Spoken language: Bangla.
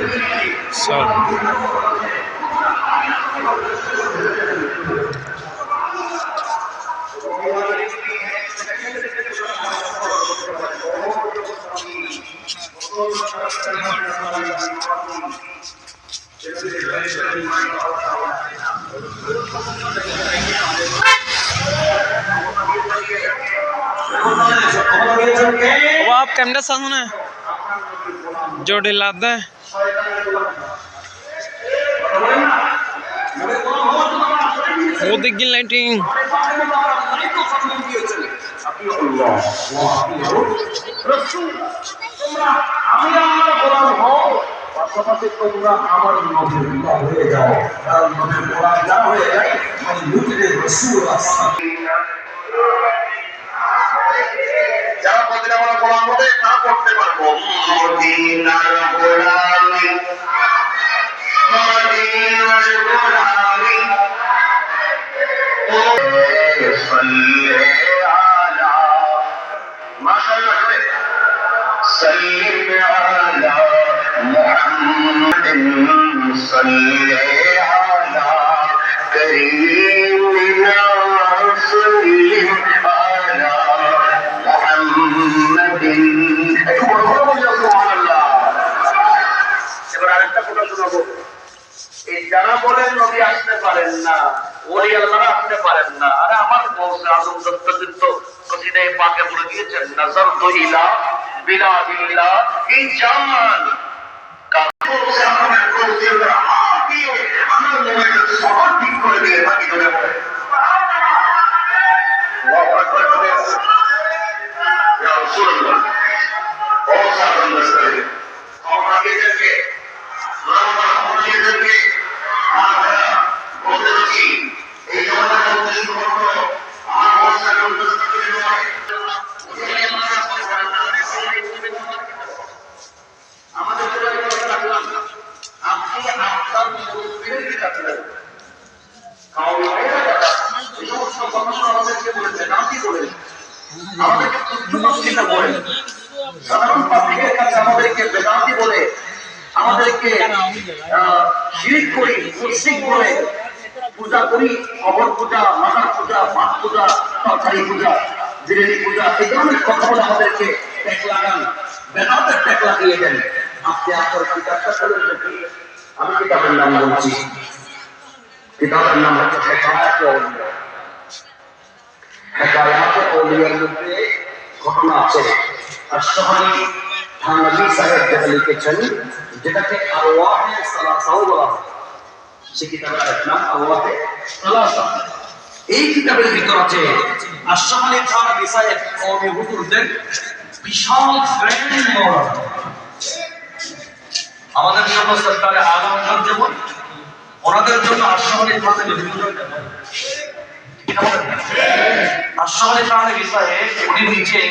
सब अब आप कैमरा साथ होना जो ढिलाता है वो दिख गई लाइटिंग পাশাপাশি তোমরা আমার নবীরা হয়ে যাও কারণ নবীর কোরআন যা হয়ে যায় মানে মুজিদের রাসূল যারা বলেন আমরা কোরআন মতে তা পড়তে পারবো মদিনার গোলামি মদিনার গোলামি ও সাল্লি আলা মাশাআল্লাহ সাল্লি আলা محمد صلى على كريمنا صلى على محمد سبحان الله এবার আরেকটা কথা শোনাবো এই যারা বলেন নবী আসতে পারেন না ওলি আল্লাহরা আসতে পারেন না আরে আমার গৌসে আজম দত্তচিত্ত কসিদায়ে পাকে বলে দিয়েছেন নাযারতু ইলা বিলাদিল্লাহ এই জামান সাধারণ পাবলিকের কাছে আমাদেরকে বেদাতি বলে আমাদেরকে শিরিক করি মুশরিক বলে পূজা করি কবর পূজা মাজার পূজা মাঠ পূজা তরকারি পূজা বিরিয়ানি পূজা এই ধরনের কথা বলে আমাদেরকে ট্যাগ লাগান বেদাতের ট্যাগ লাগিয়ে দেন আপনি আপনার কিতাবটা পড়েন নাকি আমি কিতাবের নাম বলছি কিতাবের নাম হচ্ছে হেকায়াত আউলিয়ার মধ্যে ঘটনা আছে আশরাফি থানভী সাহেব যেটা লিখেছেন যেটাকে আরওয়াহে সালাসাও বলা হয় সেই কিতাবের নাম আরওয়াহে সালাসা এই কিতাবের ভিতর আছে আশরাফি থানভী সাহেব কওমি হুজুরদের বিশাল ফ্রেন্ড মওলানা আমাদের জন্য সরকারে আলম খান যেমন ওনাদের জন্য আশরাফি থানভী হুজুর আশরাফি থানভী সাহেব উনি নিজে